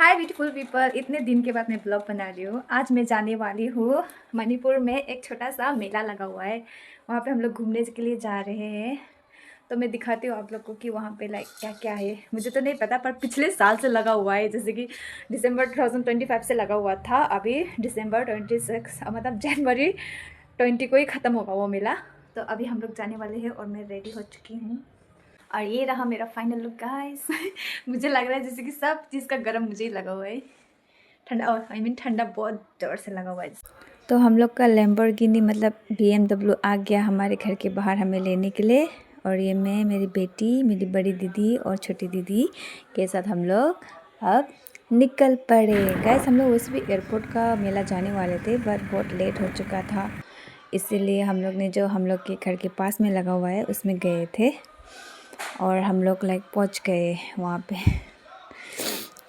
हाय beautiful people, इतने दिन के बाद मैं ब्लॉग बना रही हूँ। आज मैं जाने वाली हूँ मणिपुर में। एक छोटा सा मेला लगा हुआ है, वहाँ पे हम लोग घूमने के लिए जा रहे हैं। तो मैं दिखाती हूँ आप लोग को कि वहाँ पे लाइक क्या क्या है। मुझे तो नहीं पता, पर पिछले साल से लगा हुआ है। जैसे कि दिसंबर 2025 से लगा हुआ था, अभी दिसंबर 26 मतलब जनवरी 20 को ही ख़त्म होगा वो मेला। तो अभी हम लोग जाने वाले हैं और मैं रेडी हो चुकी हूँ। और ये रहा मेरा फाइनल लुक गाइस। मुझे लग रहा है जैसे कि सब चीज़ का गरम मुझे ही लगा हुआ है। ठंडा, आई मीन ठंडा बहुत ज़ोर से लगा हुआ है। तो हम लोग का लैम्बोर्गिनी मतलब BMW आ गया हमारे घर के बाहर हमें लेने के लिए। और ये मैं, मेरी बेटी, मेरी बड़ी दीदी और छोटी दीदी के साथ हम लोग अब निकल पड़े। गाइस हम लोग वैसे भी एयरपोर्ट का मेला जाने वाले थे, बट बहुत लेट हो चुका था, इसीलिए हम लोग ने जो हम लोग के घर के पास में लगा हुआ है उसमें गए थे। और हम लोग लाइक पहुंच गए वहाँ पे।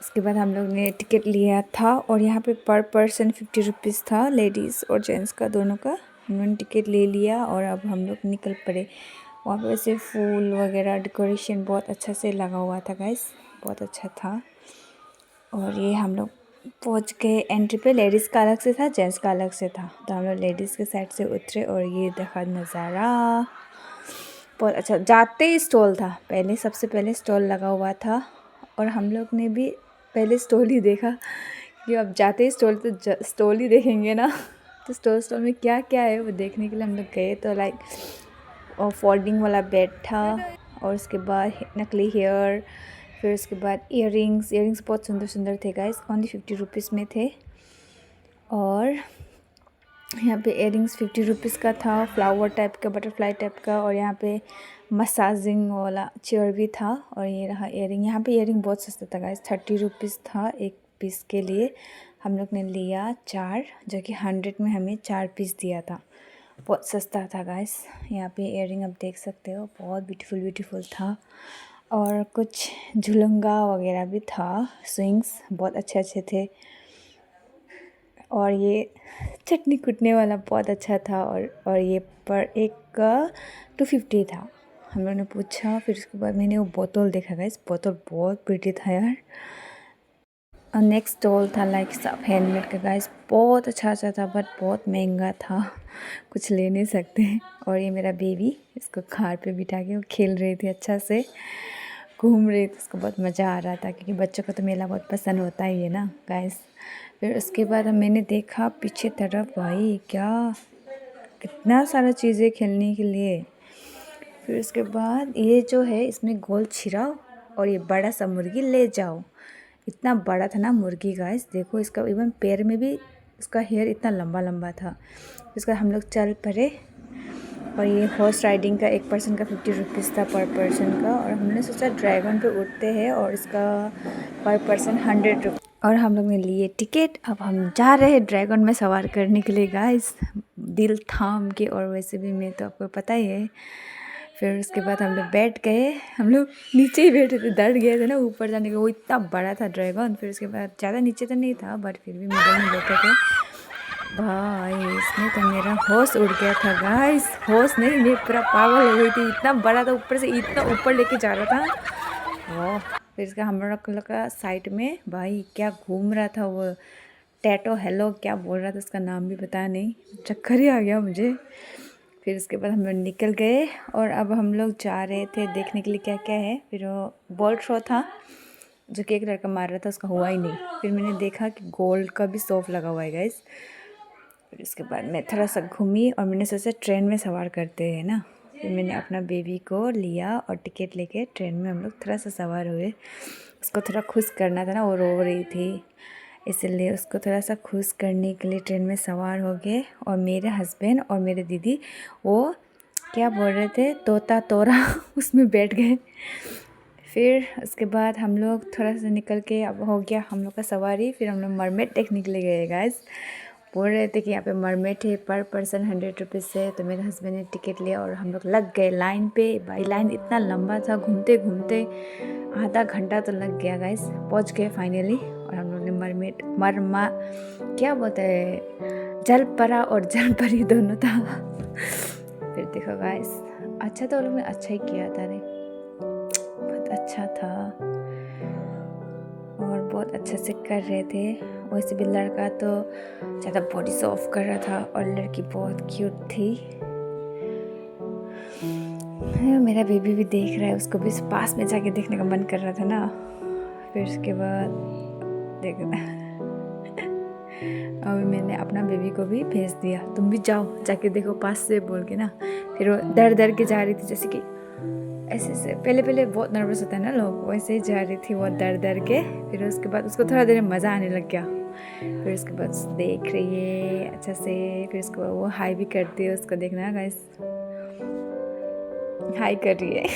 उसके बाद हम लोग ने टिकट लिया था और यहाँ पे पर पर्सन 50 रुपीज़ था, लेडीज़ और जेंट्स का दोनों का। हम लोगों ने टिकट ले लिया और अब हम लोग निकल पड़े। वहाँ पे वैसे फूल वगैरह डेकोरेशन बहुत अच्छा से लगा हुआ था गाइस, बहुत अच्छा था। और ये हम लोग पहुँच गए एंट्री पे। लेडीज़ का अलग से था, जेंट्स का अलग से था, तो हम लोग लेडीज़ के साइड से उतरे और ये देखा नज़ारा बहुत अच्छा। जाते ही स्टॉल था, पहले सबसे पहले स्टॉल लगा हुआ था और हम लोग ने भी पहले स्टॉल ही देखा कि अब जाते ही स्टॉल तो स्टॉल ही देखेंगे ना। तो स्टॉल में क्या क्या है वो देखने के लिए हम लोग गए। तो लाइक और फोल्डिंग वाला बेड था और उसके बाद नकली हेयर, फिर उसके बाद इयररिंग्स बहुत सुंदर सुंदर थे गाइस, ओनली 50 रुपीज़ में थे। और यहाँ पे इयररिंग्स 50 रुपीज़ का था, फ्लावर टाइप का, बटरफ्लाई टाइप का। और यहाँ पे मसाजिंग वाला चेयर भी था। और ये रहा इयररिंग। यहाँ पे इयररिंग बहुत सस्ता था गाइस, 30 रुपीज़ था एक पीस के लिए। हम लोग ने लिया 4, जो कि 100 में हमें 4 पीस दिया था। बहुत सस्ता था गाइस। यहाँ पे इयररिंग आप देख सकते हो, बहुत ब्यूटीफुल था। और कुछ झुलंगा वगैरह भी था, स्विंग्स बहुत अच्छे अच्छे थे। और ये चटनी कुटने वाला बहुत अच्छा था। और ये पर एक का 250 था। हम लोगों ने पूछा, फिर उसके बाद मैंने वो बोतल देखा गाइस, बोतल बहुत प्रिटी था यार। और नेक्स्ट स्टॉल था लाइक सब हैंडमेड का गाइस, बहुत अच्छा था, बट बहुत महंगा था, कुछ ले नहीं सकते। और ये मेरा बेबी, इसको कार पे बिठा के वो खेल रही थी, अच्छा से घूम रही थी, उसको बहुत मज़ा आ रहा था, क्योंकि बच्चों को तो मेला बहुत पसंद होता ही है ना गाइस। फिर उसके बाद मैंने देखा पीछे तरफ, भाई क्या कितना सारा चीज़ें खेलने के लिए। फिर उसके बाद ये जो है, इसमें गोल छिड़ाओ और ये बड़ा सा मुर्गी ले जाओ। इतना बड़ा था ना मुर्गी गाइस, देखो इसका इवन पैर में भी उसका हेयर इतना लंबा लंबा था। इसका हम लोग चल पड़े। और ये हॉर्स राइडिंग का 1 पर्सन का 50 रुपीज़ था पर पर्सन का। और हमने सोचा ड्रैगन पे उठते हैं और इसका पर पर्सन 100 रुपीज़। और हम लोग ने लिए टिकट। अब हम जा रहे हैं ड्रैगन में सवार करने के लिए गाइस, दिल थाम के। और वैसे भी मैं तो आपको पता ही है। फिर उसके बाद हम लोग बैठ गए, हम लोग नीचे ही बैठे थे, डर गए थे ना ऊपर जाने का, वो इतना बड़ा था ड्रैगन। फिर उसके बाद ज़्यादा नीचे तो नहीं था, बट फिर भी मिडल में बैठे थे। भाई इसमें तो मेरा होश उड़ गया था गाइस, होश नहीं, मैं पूरा पागल हो गई थी, इतना बड़ा था, ऊपर से इतना ऊपर लेके जा रहा था वाह। फिर इसका हम लोग का साइड में भाई क्या घूम रहा था वो, टैटो हेलो क्या बोल रहा था, उसका नाम भी पता नहीं, चक्कर ही आ गया मुझे। फिर उसके बाद हम लोग निकल गए और अब हम लोग जा रहे थे देखने के लिए क्या क्या है। फिर वो बॉल थ्रो था, जो कि एक लड़का मार रहा था, उसका हुआ ही नहीं। फिर मैंने देखा कि गोल्ड का भी शॉप लगा हुआ है गाइस। फिर उसके बाद मैं थोड़ा सा घूमी और मैंने सोचा ट्रेन में सवार करते हैं ना। फिर मैंने अपना बेबी को लिया और टिकट लेके ट्रेन में हम लोग थोड़ा सा सवार हुए। उसको थोड़ा खुश करना था ना, वो रो रही थी, इसलिए उसको थोड़ा सा खुश करने के लिए ट्रेन में सवार हो गए। और मेरे हस्बैंड और मेरे दीदी वो क्या बोल रहे थे, तोता तोरा उसमें बैठ गए। फिर उसके बाद हम लोग थोड़ा सा निकल के अब हो गया हम लोग का सवारी। फिर हम लोग मरमेड देखने के लिए गए गाइस। बोल रहे थे कि यहाँ पे मरमेड है, पर पर्सन 100 रुपीज़ से। तो मेरे हस्बैंड ने टिकट लिया और हम लोग लग गए लाइन पे। भाई लाइन इतना लंबा था, घूमते घूमते आधा घंटा तो लग गया गाइस। पहुँच गए फाइनली। और हम लोग ने मरमेड क्या बोलते हैं, जलपरा और जलपरी दोनों था। फिर देखो गाइस, अच्छा तो लोग ने अच्छा ही किया था रे, बहुत अच्छा था। और बहुत अच्छे से कर रहे थे। वैसे भी लड़का तो ज़्यादा बॉडी शो ऑफ कर रहा था और लड़की बहुत क्यूट थी। मेरा बेबी भी देख रहा है, उसको भी पास में जाके देखने का मन कर रहा था ना। फिर उसके बाद देखना अभी मैंने अपना बेबी को भी भेज दिया, तुम भी जाओ जाके देखो पास से बोल के ना। फिर वो डर डर के जा रही थी, जैसे कि ऐसे से पहले बहुत नर्वस होता है ना लोग, वैसे ही जा रही थी वो डर डर के। फिर उसके बाद उसको थोड़ा देर मज़ा आने लग गया। फिर उसके बाद देख रही है अच्छा से। फिर उसके बाद वो हाई भी करती है, उसको देखना गाइस, हाई कर रही है।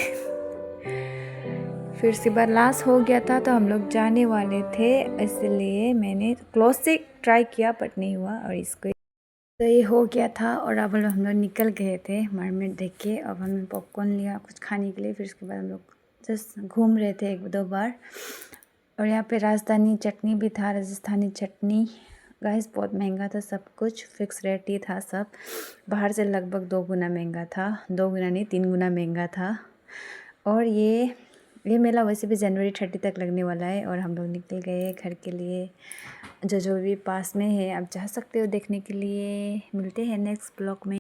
फिर उसके बाद लास्ट हो गया था तो हम लोग जाने वाले थे, इसलिए मैंने क्लोज से ट्राई किया बट नहीं हुआ। और इसको तो ये हो गया था और अब हम लोग निकल गए थे मरमेड देख के। अब हमने पॉपकॉर्न लिया कुछ खाने के लिए। फिर उसके बाद हम लोग जस्ट घूम रहे थे 1-2 बार। और यहाँ पे राजस्थानी चटनी भी था, राजस्थानी चटनी गाइस बहुत महंगा था सब कुछ, फिक्स रेट ही था सब। बाहर से लगभग 2 गुना महंगा था, 2 गुना नहीं 3 गुना महंगा था। और ये मेला वैसे भी जनवरी 30 तक लगने वाला है। और हम लोग निकल गए घर के लिए, जो भी पास में है आप जा सकते हो देखने के लिए। मिलते हैं नेक्स्ट ब्लॉग में।